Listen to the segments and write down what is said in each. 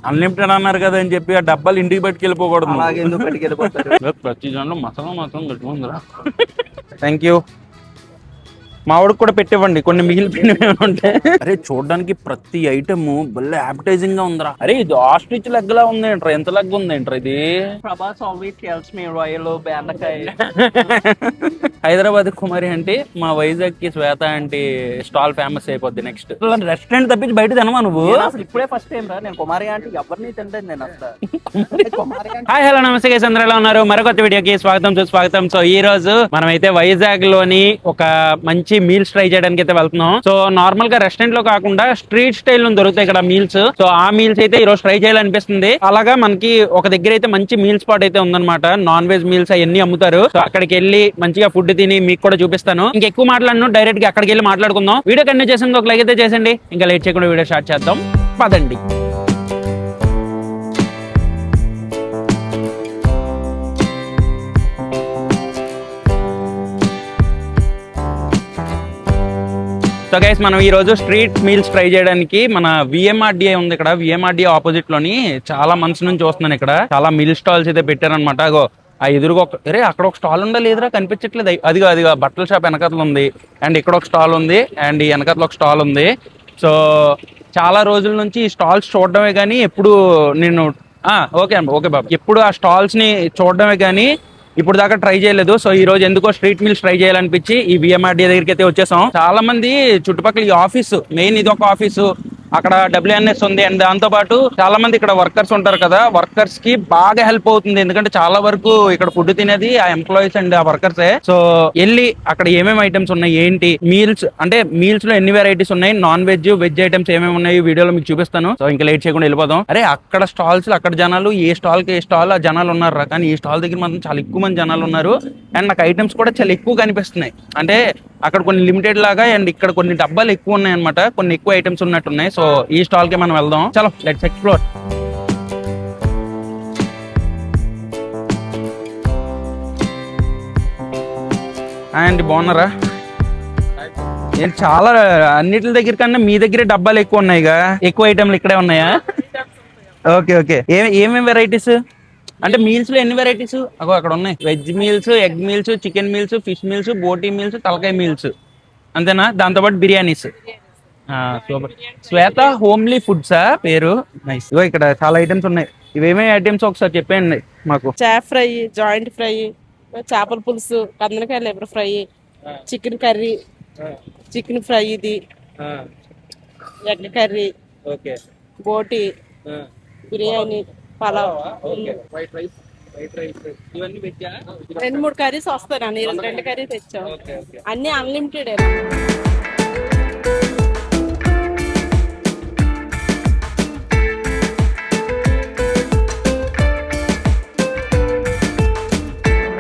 Unlimited అన్నారు కదా అని చెప్పి ఆ డబ్బాలు ఇంటికి పట్టుకెళ్ళిపోకూడదు. అలాగే ఎందుకు పట్టుకెళ్ళిపోతారు? ప్రతి దాంట్లో మసాలా మాత్రం పెట్టుకుందిరా. Thank you. మా వాడికి కూడా పెట్టివ్వండి కొన్ని మిగిలిపోయినవి ఉంటే. అరే చూడడానికి ప్రతి ఐటమ్ భలే అడ్వర్టైజింగ్ గా ఉందిరా. అరే ఇది ఆస్ట్రిచ్ లెగ్ లా ఉంది ఏంట్రా, ఎంత లెగ్ ఉంది ఏంట్రా ఇది. ప్రభాస్ always tells me రొయ్యలు బెండకాయ. హైదరాబాద్ కుమారి అంటే మా వైజాగ్ కి శ్వేత అంటే స్టాల్ ఫేమస్ అయిపోద్ది నెక్స్ట్. రెస్టారెంట్ తప్పించి బయట తినవా నువ్వు? అసలు ఇప్పుడే ఫస్ట్ టైం రా నేను కుమారి అంటే ఎవరిని తింటాను నేను అసలు. హాయ్ హలో నమస్తే గైస్, అందరూ ఎలా ఉన్నారు? మరొక వీడియోకి స్వాగతం. సో ఈ రోజు మనం అయితే వైజాగ్ లోని ఒక మంచి మీల్స్ ట్రై చేయడానికి అయితే వెళ్తున్నాం. సో నార్మల్ గా రెస్టారెంట్ లో కాకుండా స్ట్రీట్ స్టైల్ లో దొరుకుతాయి ఇక్కడ మీల్స్. సో ఆ మీల్స్ అయితే ఈ రోజు ట్రై చేయాలనిపిస్తుంది. అలాగా మనకి ఒక దగ్గర అయితే మంచి మీల్ స్పాట్ అయితే ఉందన్నమాట. నాన్ వెజ్ మీల్స్ అవన్నీ అమ్ముతారు. సో అక్కడికి వెళ్ళి మంచిగా ఫుడ్ తిని మీకు కూడా చూపిస్తాను. ఇంకెక్కువ మాట్లాడను, డైరెక్ట్ గా అక్కడికి వెళ్ళి మాట్లాడుకుందాం. వీడియో కంటిన్యూ చేసింది ఒక లైక్ అయితే చేసండి. ఇంకా లేట్ చేయకుండా వీడియో స్టార్ట్ చేద్దాం, పదండి. సో గైస్ మనం ఈ రోజు స్ట్రీట్ మీల్స్ ట్రై చేయడానికి మన విఎంఆర్డిఏ ఉంది ఇక్కడ. విఎంఆర్డిఏ ఆపోజిట్ లోని చాలా మంత్స్ నుంచి చూస్తున్నాను. ఇక్కడ చాలా మీల్ స్టాల్స్ అయితే పెట్టారనమాట. అగో ఆ ఎదురుగా అరే అక్కడ ఒక స్టాల్ ఉందా లేదురా, కనిపించట్లేదు. అదిగా బట్టల షాప్ వెనకతలు ఉంది, అండ్ ఇక్కడ ఒక స్టాల్ ఉంది, అండ్ ఈ వెనకతలు ఒక స్టాల్ ఉంది. సో చాలా రోజుల నుంచి ఈ స్టాల్స్ చూడడమే కానీ ఎప్పుడు నేను ఓకే బాబు ఎప్పుడు ఆ స్టాల్స్ ని చూడడమే కానీ ఇప్పుడు దాకా ట్రై చేయలేదు. సో ఈ రోజు ఎందుకో స్ట్రీట్ మీల్స్ ట్రై చేయాలనిపించి ఈ విఎంఆర్డీ దగ్గరికి అయితే వచ్చేసాం. చాలా మంది చుట్టుపక్కల ఈ ఆఫీసు మెయిన్ ఇది ఒక ఆఫీసు, అక్కడ డబ్ల్యూఎన్ఎస్ ఉంది, అండ్ దాంతో పాటు చాలా మంది ఇక్కడ వర్కర్స్ ఉంటారు కదా, వర్కర్స్ కి బాగా హెల్ప్ అవుతుంది. ఎందుకంటే చాలా వరకు ఇక్కడ ఫుడ్ తినేది ఆ ఎంప్లాయీస్ అండ్ ఆ వర్కర్సే. సో వెళ్ళి అక్కడ ఏమేమి ఐటమ్స్ ఉన్నాయి, ఏంటి మీల్స్ అంటే మీల్స్ లో ఎన్ని వెరైటీస్ ఉన్నాయి, నాన్ వెజ్ వెజ్ ఐటమ్స్ ఏమేమి ఉన్నాయి వీడియోలో మీకు చూపిస్తాను. సో ఇంకా లేట్ చేయకుండా వెళ్ళిపోదాం. అరే అక్కడ స్టాల్స్ అక్కడ జనాలు, ఏ స్టాల్ కి ఏ స్టాల్ ఆ జనాలు ఉన్నారు, కానీ ఈ స్టాల్ దగ్గర మాత్రం చాలా ఎక్కువ మంది జనాలు ఉన్నారు. అండ్ నాకు ఐటమ్స్ కూడా చాలా ఎక్కువ కనిపిస్తున్నాయి. అంటే అక్కడ కొన్ని లిమిటెడ్ లాగా అండ్ ఇక్కడ కొన్ని డబ్బాలు ఎక్కువ ఉన్నాయి అనమాట, కొన్ని ఎక్కువ ఐటమ్స్ ఉన్నట్టున్నాయి. సో ఈ స్టాల్ కి మనం వెళ్దాం. చలో లెట్స్ ఎక్స్ప్లోర్. అండ్ బాగున్నారా? చాలా అన్నిటి దగ్గర కన్నా మీ దగ్గరే డబ్బాలు ఎక్కువ ఉన్నాయిగా, ఎక్కువ ఐటమ్లు ఇక్కడే ఉన్నాయా? ఓకే ఏమేమి వెరైటీస్ అంటే మీల్స్ లో ఎన్ని వెరైటీస్? అక్కడ ఉన్నాయి. Veg meals, egg meals, chicken meals, fish meals, బోటీ మీల్స్, తలకాయ మీల్స్, అంతేనా? దాంతోపాటు బిర్యానీస్. సూపర్. శ్వేత హోమ్లీ ఫుడ్సా పేరు? నైస్. ఇగో ఇక్కడ చాలా ఐటమ్స్ ఉన్నాయి. ఇవేమే ఐటమ్స్ ఒకసారి చెప్పండి మాకు. చేప ఫ్రై, జాయింట్ ఫ్రై, చేపల పులుసు, కందనకాయ liver fry, chicken curry, chicken fry, ఇది ఎగ్ కర్రీ, బోటి, బిర్యానీ, పలావ్, 2-3 కర్రీస్ వస్తాయి. నేను 2 కర్రీ తెచ్చాం. అన్ని అన్లిమిటెడ్.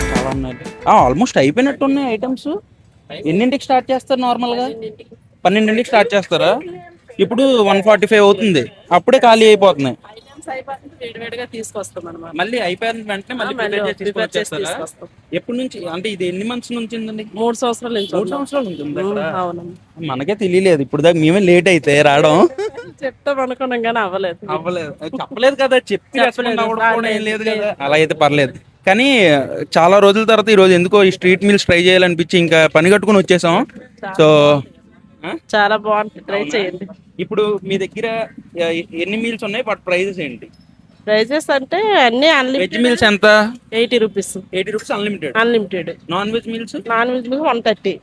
చాలా ఉన్నాయి. ఆల్మోస్ట్ అయిపోయినట్టు ఉన్నాయి ఐటమ్స్. ఎన్నింటికి స్టార్ట్ చేస్తారు నార్మల్ గా? 12ంటికి స్టార్ట్ చేస్తారా? ఇప్పుడు 1:45 అవుతుంది, అప్పుడే ఖాళీ అయిపోతున్నాయి. మళ్ళీ అయిపోయిన వెంటనే మళ్ళీ ప్రిపేర్ చేసి తీసుకొస్తారా? ఎప్పటి నుంచి అంటే ఇది ఎన్ని మంత్స్ నుంచి ఉందండి? 3 సంవత్సరాల నుంచి. 3 సంవత్సరాల నుంచి ఉంది. మనకే తెలియలేదు ఇప్పుడు దాకా, మేమే లేట్ అయితే రావడం. చెప్తాం అనుకున్నాం కానీ అవ్వలేదు. చెప్పలేదు కదా, చెప్పి ఏం లేదు కదా, అలా అయితే పర్లేదు. కానీ చాలా రోజుల తర్వాత ఈ రోజు ఎందుకో ఈ స్ట్రీట్ మీల్స్ ట్రై చేయాలనిపించి ఇంకా పని కట్టుకుని వచ్చేసాం. సో చాలా బాగుంటుంది, ట్రై చేయండి. ఇప్పుడు మీ దగ్గర ఎన్ని మీల్స్ ఉన్నాయి, వాటి ప్రైజెస్ ఏంటి? ప్రైజెస్ అంటే అన్ని అన్లిమిటెడ్. వెజ్ మీల్స్ ఎంత? 80 rupees. 80 rupees unlimited. Non veg meals 130.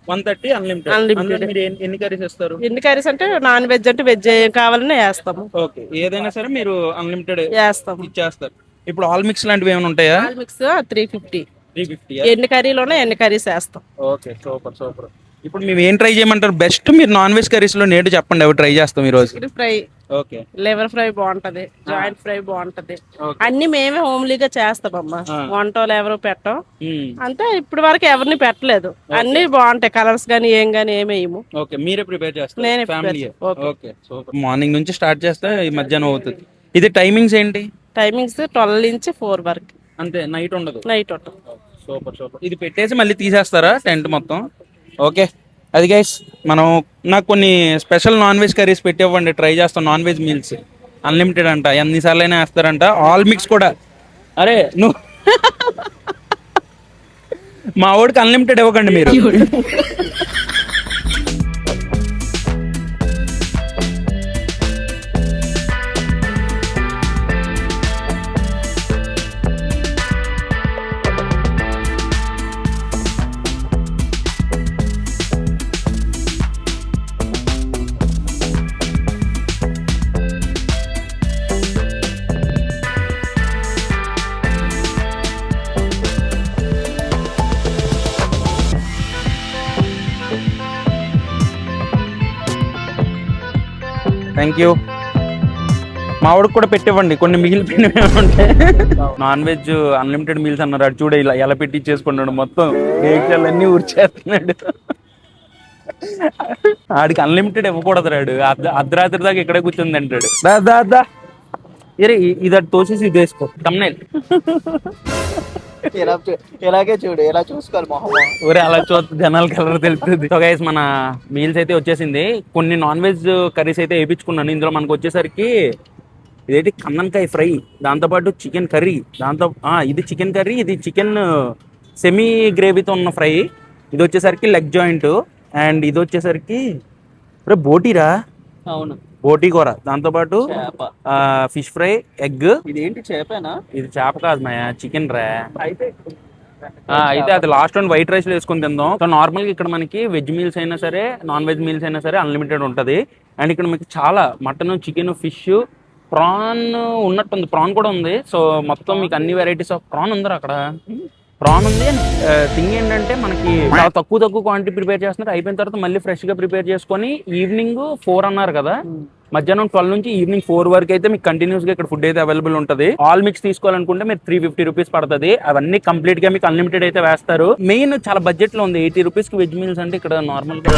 130 unlimited. మీరు ఎన్ని కర్రీస్ ఇస్తారు? ఎన్ని కర్రీస్ అంటే నాన్ వెజ్ అంటే వెజ్ ఏం కావాలన్నా వేస్తాము. ఓకే, ఏదైనా సరే మీరు అన్లిమిటెడ్ వేస్తాము, ఇచ్చేస్తారు. ఇప్పుడు ఆల్ మిక్స్ లాంటివి ఏమైనా ఉంటాయా? All mix 350. ఎన్ని కర్రీలు ఉన్నాయి ఎన్ని కర్రీస్ వేస్తాం. Okay, super. ఇప్పుడు మేము ఏం ట్రై చేయమంటారు బెస్ట్? మీరు నాన్ వెజ్ కర్రీస్ లో నేడు చెప్పండి, అవి ట్రై చేస్తాం ఈ రోజు. ఫ్రై, ఓకే, లివర్ ఫ్రై బాగుంటది, జాయింట్ ఫ్రై బాగుంటది. అన్ని మేమే హోమ్లీగా చేస్తామమ్మా, వంటలు ఎవరు పెట్టం. అంటే ఇప్పుడు వరకు ఎవరిని పెట్టలేదు. అన్ని బాగుంటాయి, కలర్స్ గానీ ఏం గానీ ఏమేయము. ఓకే, మీరే ప్రిపేర్ చేస్తారు? నేనే. Okay, super. మార్నింగ్ నుంచి స్టార్ట్ చేస్తే ఈ మధ్యాహ్నం అవుతుంది. ఇది టైమింగ్స్ ఏంటి? టైమింగ్స్ 12 నుంచి 4 వరకు. అంతే, నైట్ ఉండదు? నైట్ ఉండదు. సూపర్. ఇది పెట్టేసి మళ్ళీ తీసేస్తారా టెంట్ మొత్తం? ఓకే, అది గైస్ మనం నాకు కొన్ని స్పెషల్ నాన్ వెజ్ కర్రీస్ పెట్టివ్వండి, ట్రై చేస్తాం. నాన్ వెజ్ మీల్స్ అన్లిమిటెడ్ అంట, ఎన్నిసార్లు అయినా వేస్తారంట. ఆల్ మిక్స్ కూడా. అరే నువ్వు మా వాడికి అన్లిమిటెడ్ ఇవ్వకండి మీరు. Thank you. మా వాడికి కూడా పెట్టివ్వండి కొన్ని మిగిలిపోయినవి ఉంటే. నాన్ వెజ్ అన్లిమిటెడ్ మీల్స్ అన్నారు. అటు చూడ ఇలా ఎలా పెట్టి చేసుకుంటాడు, మొత్తం అన్నీ ఊర్చేస్తున్నాడు. ఆడికి అన్లిమిటెడ్ ఇవ్వకూడదు రాడు, అర్ధరాత్రి దాకా ఇక్కడే కూర్చుంది అంటాడు. దా ఇరే ఇది అటు తోసేసి ఇది వేసుకో తమ్నైల్. ఇలాగే చూడు, ఇలా చూసుకోవాలి మొహం. ఊరే అలా చూస్తే జనాలకి కలర్ తెలుస్తుంది. సో గైస్ మన మీల్స్ అయితే వచ్చేసింది. కొన్ని నాన్ వెజ్ కర్రీస్ అయితే వేయించుకున్నాను. ఇందులో మనకు వచ్చేసరికి ఇదేంటి కన్నన్కాయ ఫ్రై, దాంతోపాటు చికెన్ కర్రీ, ఇది చికెన్ కర్రీ, ఇది చికెన్ సెమీ గ్రేవీతో ఉన్న ఫ్రై, ఇది వచ్చేసరికి లెగ్ జాయింట్, అండ్ ఇది వచ్చేసరికి బోటీరా. అవును, బోటీ కూర, దాంతోపాటు ఫిష్ ఫ్రై, ఎగ్. ఇదేంటి చేపేనా? ఇది చేప కాదు మాయా, చికెన్ రా. అయితే అది లాస్ట్ వన్ వైట్ రైస్ లో వేసుకొని తిందాం. సో నార్మల్ గా ఇక్కడ మనకి వెజ్ మీల్స్ అయినా సరే, నాన్ వెజ్ మీల్స్ అయినా సరే అన్లిమిటెడ్ ఉంటది. అండ్ ఇక్కడ మీకు చాలా మటన్, చికెన్, ఫిష్, ప్రాన్ ఉన్నట్టుంది. ప్రాన్ కూడా ఉంది. సో మొత్తం మీకు అన్ని వెరైటీస్ ఆఫ్ ప్రాన్ ఉందరా అక్కడ. ప్రాన్ ఉంది. థింగ్ ఏంటంటే మనకి చాలా తక్కువ క్వాంటిటీ ప్రిపేర్ చేస్తున్నారు. అయిపోయిన తర్వాత మళ్ళీ ఫ్రెష్ గా ప్రిపేర్ చేసుకొని ఈవినింగ్ 4 అన్నారు కదా, మధ్యాహ్నం 12 నుంచి ఈవినింగ్ 4 వరకు అయితే మీకు కంటిన్యూస్ గా ఇక్కడ ఫుడ్ అయితే అవైలబుల్ ఉంటుంది. ఆల్ మిక్స్ తీసుకోవాలనుకుంటే మీరు 350 రూపీస్ పడుతుంది. అవన్నీ కంప్లీట్ గా మీకు అన్లిమిటెడ్ అయితే వేస్తారు. మెయిన్ చాలా బడ్జెట్ లో ఉంది. 80 రూపీస్ కి వెజ్ మీల్స్ అంటే ఇక్కడ నార్మల్ గా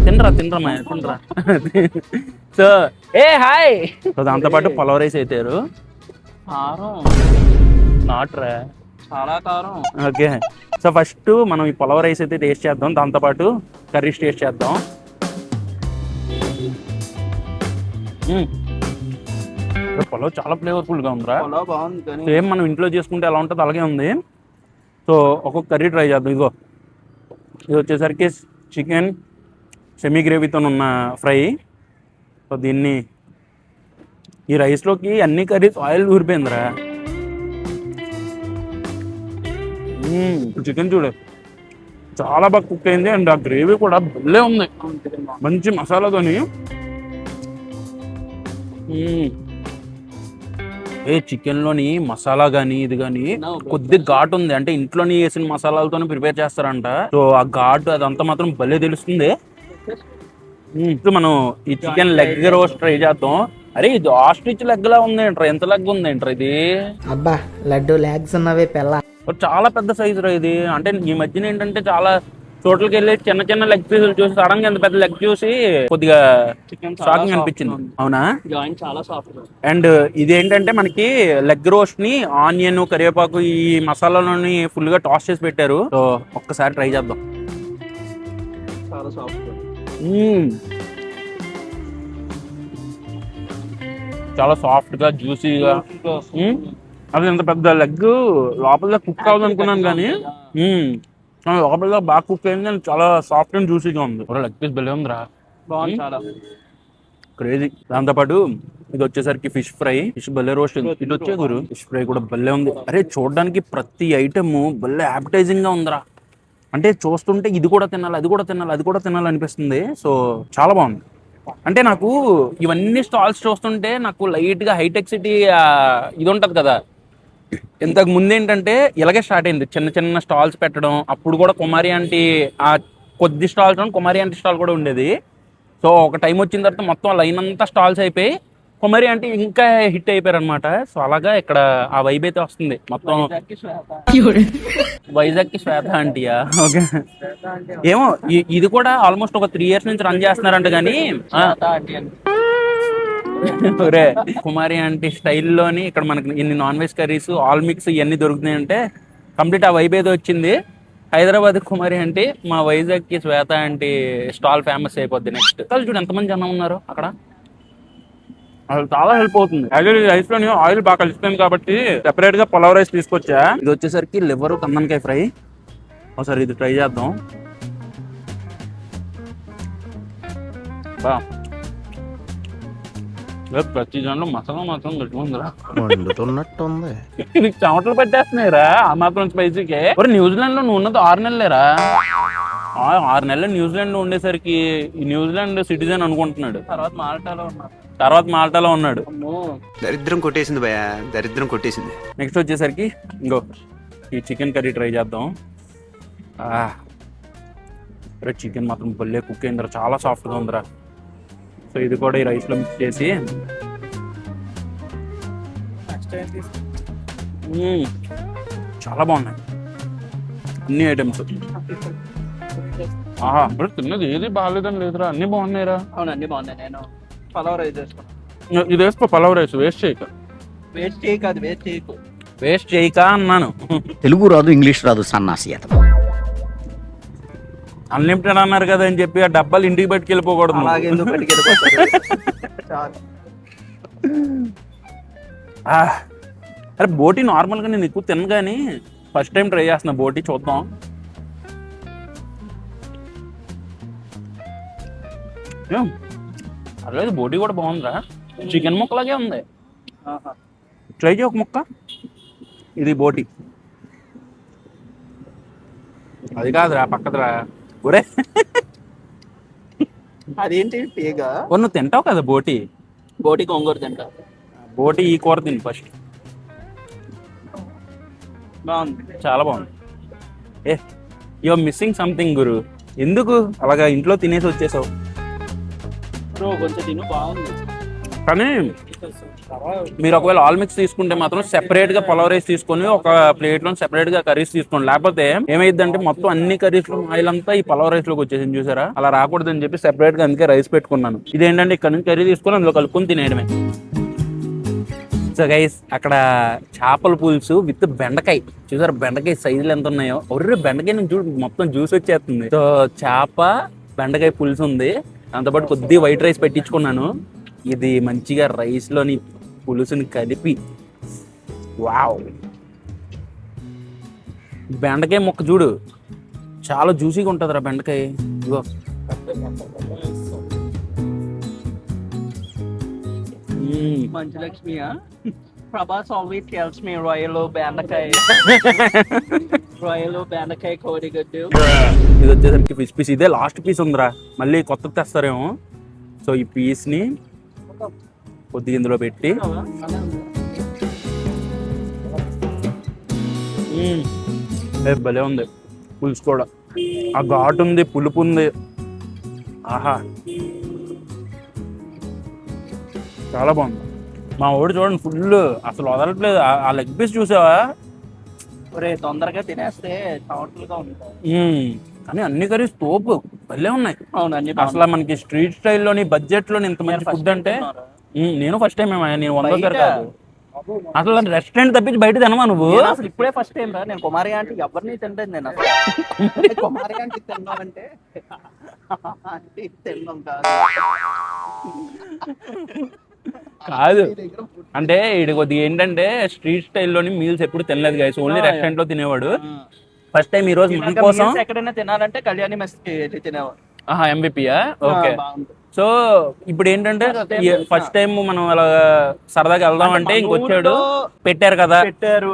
తినరా. So hi. సో దాంతో పాటు పలావ్ రైస్ అయితే నాట్ రా, చాలా కారం. ఓకే. సో ఫస్ట్ మనం ఈ పలావ్ రైస్ అయితే టేస్ట్ చేద్దాం, దాంతోపాటు కర్రీస్ టేస్ట్ చేద్దాం. పలావ్ చాలా ఫ్లేవర్ఫుల్ గా ఉందిరా. సేమ్ మనం ఇంట్లో చేసుకుంటే ఎలా ఉంటుందో అలాగే ఉంది. సో ఒక్కొక్క కర్రీ ట్రై చేద్దాం. ఇదిగో ఇది వచ్చేసరికి చికెన్ సెమీ గ్రేవీతో ఉన్న ఫ్రై. సో దీన్ని ఈ రైస్లోకి అన్ని కర్రీస్ ఆయిల్ ఊరిపోయిందిరా. చికెన్ చూడు చాలా బాగా కుక్ అయింది. అండ్ ఆ గ్రేవీ కూడా భలే ఉంది, మంచి మసాలాతోని. చికెన్లోని మసాలా కానీ ఇది కానీ కొద్ది ఘాటు ఉంది. అంటే ఇంట్లోని వేసిన మసాలాలతోనే ప్రిపేర్ చేస్తారంట. సో ఆ ఘాటు అదంతా మాత్రం భలే తెలుస్తుంది. మనం ఈ చికెన్ లెగ్ రోస్ట్ ట్రై చేద్దాం. అరే ఇది ఆస్ట్రిచ్ లెగ్ లా ఉంది ఏంట్రా, ఎంత లెగ్ ఉంది ఏంట్రా ఇది. అబ్బా లడ్డు లెగ్స్ ఉన్నవే పిల్ల. చాలా పెద్ద సైజు రా ఇది. అంటే ఈ మధ్యన ఏంటంటే చాలా చోట్లకి వెళ్ళి చిన్న చిన్న లెగ్ పీసులు చూసి సడన్ గా ఎంత పెద్ద లెగ్ చూసి కొద్దిగా షాకింగ్ అనిపించింది. అవునా? జాయింట్ చాలా సాఫ్ట్. అండ్ ఇది ఏంటంటే మనకి లెగ్ రోస్ట్ ని ఆనియన్, కరివేపాకు ఈ మసాలాలోని ఫుల్ గా టాస్ చేసి పెట్టారు. సో ఒక్కసారి ట్రై చేద్దాం. చాలా సాఫ్ట్, చాలా సాఫ్ట్ గా జ్యూసీగా. అది ఎంత పెద్ద లెగ్ లోపల కుక్ అవ్వదు అనుకున్నాను కానీ లోపల బాగా కుక్ అయింది. చాలా సాఫ్ట్ అండ్ జ్యూసీగా ఉంది. లెగ్ పీస్ భలే ఉందిరా, బాగుంది, చాలా క్రేజీ. దాంతోపాటు ఇది వచ్చేసరికి ఫిష్ ఫ్రై, ఫిష్ భలే రోస్ట్. ఇది వచ్చే గురు ఫిష్ ఫ్రై కూడా భలే ఉంది. అరే చూడడానికి ప్రతి ఐటమ్ భలే యాపిటైజింగ్ గా ఉందిరా. అంటే చూస్తుంటే ఇది కూడా తినాలి, అది కూడా తినాలి, అది కూడా తినాలి అనిపిస్తుంది. సో చాలా బాగుంది. అంటే నాకు ఇవన్నీ స్టాల్స్ చూస్తుంటే నాకు లైట్ గా హైటెక్ సిటీ ఇది ఉంటది కదా, ఇంతకు ముందు ఏంటంటే ఇలాగే స్టార్ట్ అయింది, చిన్న చిన్న స్టాల్స్ పెట్టడం. అప్పుడు కూడా కుమారి ఆంటీ ఆ కొద్ది స్టాల్స్ కుమారి ఆంటీ స్టాల్ కూడా ఉండేది. సో ఒక టైం వచ్చిన తర్వాత మొత్తం లైన్ అంతా స్టాల్స్ అయిపోయి కుమారి ఆంటీ ఇంకా హిట్ అయిపోయారు అనమాట. సో అలాగా ఇక్కడ ఆ వైబ్ అయితే వస్తుంది మొత్తం. వైజాగ్ కి శ్వేత ఆంటీయా? ఓకే. ఏమో ఇది కూడా ఆల్మోస్ట్ ఒక 3 years నుంచి రన్ చేస్తున్నారంట. కానీ కుమారి ఆంటీ స్టైల్లోని ఇక్కడ మనకి ఇన్ని non veg curries, all mix ఇవన్నీ దొరుకుతున్నాయంటే కంప్లీట్ ఆ వైబ్ అయితే వచ్చింది. హైదరాబాద్ కుమారి అంటే మా వైజాగ్ కి శ్వేత ఆంటీ స్టాల్ ఫేమస్ అయిపోద్ది నెక్స్ట్. చూడు ఎంతమంది జనం ఉన్నారు అక్కడ. అసలు చాలా హెల్ప్ అవుతుంది. యాక్చువల్లీ రైస్ లోని ఆయిల్ బాగా కలిసిపోయింది కాబట్టి సెపరేట్ గా పులావ్ రైస్ తీసుకొచ్చా. ఇది వచ్చేసరికి లివర్ కందనకాయ ఫ్రై. ఒకసారి ఇది ట్రై చేద్దాం. బా ప్రతి దాంట్లో మసాలా మాత్రం గట్టుకుందిరా, వండుతున్నట్టుంది. నీకు చెమటలు పెట్టేస్తున్నాయిరా ఆ మాత్రం స్పైసీకే. న్యూజిలాండ్ లో నువ్వు ఉన్నది 6 నెలలేరా? 6 నెలలు న్యూజిలాండ్ లో ఉండేసరికి ఈ న్యూజిలాండ్ సిటిజన్ అనుకుంటున్నాడు. తర్వాత మాల్టాలో ఉన్నాడు. దరిద్రం కొట్టేసింది భయ, దరిద్రం కొట్టేసింది. నెక్స్ట్ వచ్చేసరికి ఇంకో ఈ చికెన్ కర్రీ ట్రై చేద్దాం. అరే చికెన్ మాత్రం భలే కుక్ అయిందిరా, చాలా సాఫ్ట్గా ఉందిరా. సో ఇది కూడా ఈ రైస్లో మిక్స్ చేసి చాలా బాగున్నాయి అన్ని ఐటమ్స్. ఇప్పుడు తిన్నది ఏది బాగాలేదని లేదురా, అన్ని బాగున్నాయిరా. అవును అన్ని బాగున్నాయి. నేను పలావ్ రైస్ చేసుకున్నాను. ఇది వేసుకో పలావ్ రైస్, వేస్ట్ చేయక. వేస్ట్ చేయక అన్నాను. తెలుగు రాదు, ఇంగ్లీష్ రాదు, సన్నాసి అతను. అన్లిమిటెడ్ అన్నారు కదా అని చెప్పి ఆ డబ్బాలు ఇంటికి పట్టుకెళ్ళిపోకూడదు. అరే బోటి నార్మల్గా నేను ఎక్కువ తిన్న కానీ ఫస్ట్ టైం ట్రై చేస్తున్నా బోటి, చూద్దాం. అట్లేదు బోటి కూడా బాగుందిరా, చికెన్ ముక్కలాగే ఉంది. ట్రై చేయ ఒక ముక్క. ఇది బోటి, అది కాదురా పక్కదరా. ఒరే అదేంటి పేగా? నువ్వు తింటావు కదా బోటి? బోటి గోంగూర తింటా. బోటి ఈ కూర తిని ఫస్ట్. బాగుంది, చాలా బాగుంది. యు ఆర్ మిస్సింగ్ సంథింగ్ గురు. ఎందుకు అలాగా ఇంట్లో తినేసి వచ్చేసావు? కొంచెం తిను, బాగుంది. కానీ మీరు ఒకవేళ ఆల్ మిక్స్ తీసుకుంటే మాత్రం సెపరేట్ గా పులావ్ రైస్ తీసుకొని ఒక ప్లేట్ లో సెపరేట్ గా కర్రీస్ తీసుకోండి. లేకపోతే ఏమైందంటే మొత్తం అన్ని కర్రీస్ లో ఆయిల్ అంతా ఈ పులావ్ రైస్ లోకి వచ్చేసింది చూసారా. అలా రాకూడదని చెప్పి సెపరేట్ గా అందుకే రైస్ పెట్టుకున్నాను. ఇదేంటంటే ఇక్కడ నుంచి కర్రీ తీసుకొని అందులో కలుపుకొని తినేయడమే. సో గైస్ అక్కడ చేపల పులుసు విత్ బెండకాయ చూసారా, బెండకాయ సైజులు ఎంత ఉన్నాయో. ఒర్రే బెండకాయ నుంచి చూడు మొత్తం జ్యూస్ వచ్చేస్తుంది. సో చేప బెండకాయ పులుసు ఉంది, దాంతోపాటు కొద్దిగా వైట్ రైస్ పెట్టించుకున్నాను. ఇది మంచిగా రైస్ లోని పులుసుని కలిపి, వావ్. బెండకాయ ముక్క చూడు చాలా జ్యూసీగా ఉంటుందిరా బెండకాయ. ఇగో Manchu Lakshmi Prabhas always tells me రొయ్యలు బెండకాయ రొయ్యలు బెండకాయ కోడిగుడ్డు. ఇది వచ్చేసరికి ఫిష్ పీస్. ఇదే లాస్ట్ పీస్ ఉందిరా, మళ్ళీ కొత్తది తెస్తారేమో. సో ఈ పీస్ ని కొద్దిగా ఇందులో పెట్టి భలే ఉంది పులుసు కూడా. ఆ ఘాటు ఉంది, పులుపు ఉంది. ఆహా చాలా బాగుంది. మా ఓడి చూడండి ఫుల్ అసలు వదలట్లేదు. ఆ లెగ్ పీస్ చూసావా? ఒరే తొందరగా తినేస్తే చవట్లుగా ఉంటాయి. కానీ అన్ని కర్రీస్ తోపు భలే ఉన్నాయి. అవును అన్ని అసలు మనకి స్ట్రీట్ స్టైల్లోని బడ్జెట్ లోని ఇంత మంచి ఫుడ్ అంటే నేను ఫస్ట్ టైం నేను 100 కాదు అసలు రెస్టారెంట్ తప్పించి బయట తినవా నువ్వు? అసలు ఇప్పుడే ఫస్ట్ టైం రా నేను కుమారి ఆంటీ ఎవరిని తింటది. నేను అసలు కుమారి ఆంటీ తిన్నామంటే ఆంటీ తిన్నాం కాదు. అంటే ఇది కొద్దిగా ఏంటంటే స్ట్రీట్ స్టైల్లోని మీల్స్ ఎప్పుడు తినలేదు గైస్, ఓన్లీ రెస్టారెంట్ లో తినేవాడు. ఫస్ట్ టైం ఈ రోజు మన కోసం ఎక్కడైనా తినాలంటే కళ్యాణి మెస్ తినేవాడు. ఎంబీపీయా? ఓకే. సో ఇప్పుడు ఏంటంటే ఫస్ట్ టైం మనం అలా సరదాగా వెళ్దాం అంటే ఇంకొచ్చాడు, పెట్టారు కదా, పెట్టారు.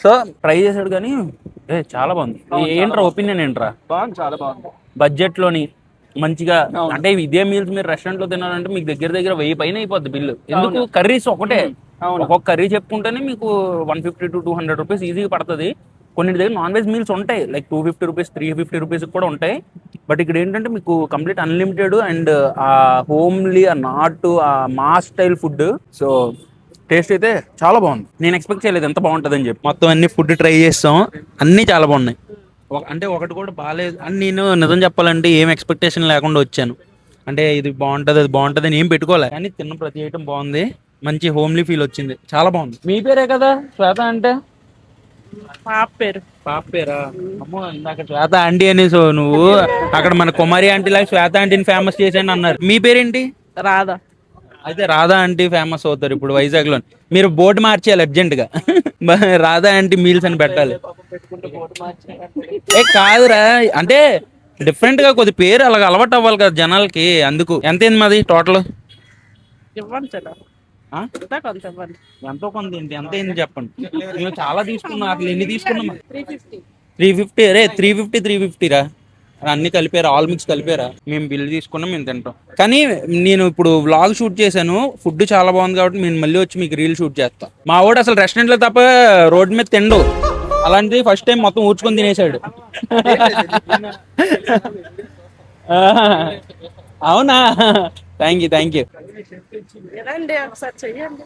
సో ట్రై చేశాడు కానీ చాలా బాగుంది. ఏంట్రా ఒపీనియన్ ఏంట్రా? బాగుంది, చాలా బాగుంది. బడ్జెట్ లోని మంచిగా. అంటే ఇదే మీల్స్ మీరు రెస్టారెంట్ లో తినాలంటే మీకు దగ్గర 1000 పైన అయిపోద్ది బిల్లు. ఎందుకు? కర్రీస్ ఒకటే, ఒక్కొక్క కర్రీ చెప్పుకుంటేనే మీకు 150 to 200 రూపీస్ ఈజీగా పడుతుంది. కొన్ని దగ్గర నాన్ వెజ్ మీల్స్ ఉంటాయి, లైక్ 250 రూపీస్ 350 రూపీస్ కూడా ఉంటాయి. బట్ ఇక్కడ ఏంటంటే మీకు కంప్లీట్ అన్లిమిటెడ్ అండ్ ఆ హోమ్లీ, ఆ నాటు, ఆ mass style food. So taste అయితే చాలా బాగుంది. నేను ఎక్స్పెక్ట్ చేయలేదు ఎంత బాగుంటుంది అని చెప్పి. మొత్తం అన్ని ఫుడ్ ట్రై చేస్తాం, అన్నీ చాలా బాగున్నాయి. అంటే ఒకటి కూడా బాగాలేదు అని నేను నిజం చెప్పాలంటే ఏం ఎక్స్పెక్టేషన్ లేకుండా వచ్చాను. అంటే ఇది బాగుంటుంది అది బాగుంటుంది అని ఏం పెట్టుకోలే, కానీ తిన్న ప్రతి ఐటమ్ బాగుంది. మంచి హోమ్లీ ఫీల్ వచ్చింది, చాలా బాగుంది. మీ పేరే కదా శ్వేత అంటే? పాప పేరు. పాప పేరా? అమ్మో ఇందాక శ్వేత ఆంటీ అని. సో నువ్వు అక్కడ మన కుమారి ఆంటీ లాగా శ్వేత ఆంటీని ఫేమస్ చేసాను అన్నారు. మీ పేరేంటి? రాధా. అయితే రాధా ఆంటీ ఫేమస్ అవుతారు ఇప్పుడు వైజాగ్ లో. మీరు బోర్డు మార్చేయాలి అర్జెంట్ గా. రాధా ఆంటీ మీల్స్ అని పెట్టాలి. పెట్టుకుంటే బోర్డు మార్చారంటే ఏ కాదురా, అంటే డిఫరెంట్ గా కొద్ది పేరు అలాగ అలవాటు అవ్వాలి కదా జనాలకి, అందుకు. ఎంత అయింది మాది టోటల్? ఇవ్వండి సార్, ఇంత కొంత ఇవ్వండి. ఎంతో కొంత ఏంటి, ఎంత అయింది చెప్పండి. మేము చాలా తీసుకున్నాం, అసలు ఎన్ని తీసుకున్నాం? 350. 350. అరే 350 రా, అన్ని కలిపారా, ఆల్ మిక్స్ కలిపారా? మేము బిల్ తీసుకున్నాం, మేము తింటాం. కానీ నేను ఇప్పుడు వ్లాగ్ షూట్ చేశాను, ఫుడ్ చాలా బాగుంది కాబట్టి నేను మళ్ళీ వచ్చి మీకు రీల్ షూట్ చేస్తా. మా వాడు అసలు రెస్టారెంట్ లో తప్ప రోడ్ మీద తిండు, అలాంటిది ఫస్ట్ టైం మొత్తం ఊడ్చుకొని తినేసాడు. అవునా, థ్యాంక్ యూ. రండి ఒకసారి చెయ్యండి.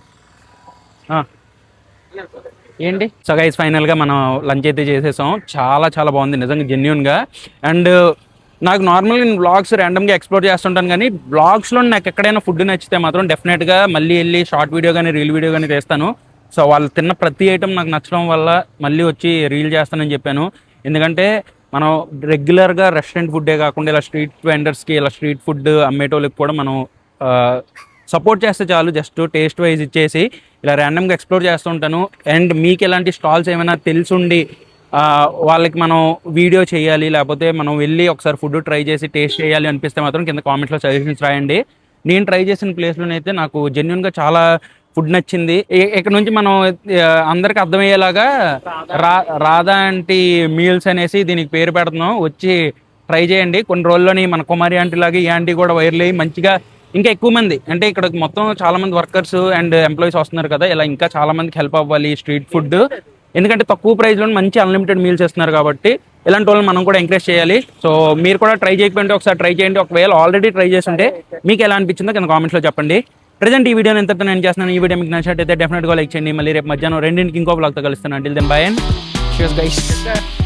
ఏంటి? సో గైస్ ఫైనల్ గా మనం లంచ్ అయితే చేసేసాం. చాలా చాలా బాగుంది నిజంగా, జెన్యున్ గా. అండ్ నాకు నార్మల్గా నేను బ్లాగ్స్ ర్యాండమ్గా ఎక్స్ప్లోర్ చేస్తుంటాను, కానీ బ్లాగ్స్లో నాకు ఎక్కడైనా ఫుడ్ నచ్చితే మాత్రం డెఫినెట్గా మళ్ళీ వెళ్ళి షార్ట్ వీడియో కానీ రీల్ వీడియో కానీ చేస్తాను. సో వాళ్ళు తిన్న ప్రతి ఐటమ్ నాకు నచ్చడం వల్ల మళ్ళీ వచ్చి రీల్ చేస్తానని చెప్పాను. ఎందుకంటే మనం రెగ్యులర్గా రెస్టారెంట్ ఫుడ్డే కాకుండా ఇలా స్ట్రీట్ వెండర్స్కి, ఇలా స్ట్రీట్ ఫుడ్ అమ్మేటోళ్ళకి కూడా మనం సపోర్ట్ చేస్తే చాలు. జస్ట్ టేస్ట్ వైజ్ ఇచ్చేసి ఇలా ర్యాండమ్గా ఎక్స్ప్లోర్ చేస్తూ ఉంటాను. అండ్ మీకు ఎలాంటి స్టాల్స్ ఏమైనా తెలుసుండి వాళ్ళకి మనం వీడియో చేయాలి, లేకపోతే మనం వెళ్ళి ఒకసారి ఫుడ్ ట్రై చేసి టేస్ట్ చేయాలి అనిపిస్తే మాత్రం కింద కామెంట్స్లో సజెషన్స్ రాయండి. నేను ట్రై చేసిన ప్లేస్లోనైతే నాకు జెన్యున్గా చాలా ఫుడ్ నచ్చింది. ఇక్కడ నుంచి మనం అందరికి అర్థమయ్యేలాగా రాధా ఆంటీ మీల్స్ అనేసి దీనికి పేరు పెడుతున్నాం. వచ్చి ట్రై చేయండి. కొన్ని రోజుల్లోని మన కుమారి ఆంటీ లాగా ఈ ఆంటీ కూడా వైరల్ అయ్యి మంచిగా ఇంకా ఎక్కువ మంది, అంటే ఇక్కడ మొత్తం చాలా మంది వర్కర్స్ అండ్ ఎంప్లాయీస్ వస్తున్నారు కదా, ఇలా ఇంకా చాలా మందికి హెల్ప్ అవ్వాలి స్ట్రీట్ ఫుడ్. ఎందుకంటే తక్కువ ప్రైస్లో మంచి అన్లిమిటెడ్ మీల్స్ ఇస్తున్నారు కాబట్టి ఇలాంటి వాళ్ళని మనం కూడా ఎంకరేజ్ చేయాలి. సో మీరు కూడా ట్రై చేయకపోతే ఒకసారి ట్రై చేయండి. ఒకవేళ ఆల్రెడీ ట్రై చేస్తుంటే మీకు ఎలా అనిపించిందో కింద కామెంట్స్లో చెప్పండి. ప్రజెంట్ ఈ వీడియోని ఎంతతో నేను చేస్తున్నాను. ఈ వీడియో మీకు నచ్చినట్టయితే డెఫినెట్గా లైక్ చేయండి. మళ్ళీ రేపు మధ్యాహ్నం 2ంటికి ఇంకో బ్లాగ్తో కలుస్తాను. Until then bye and cheers guys.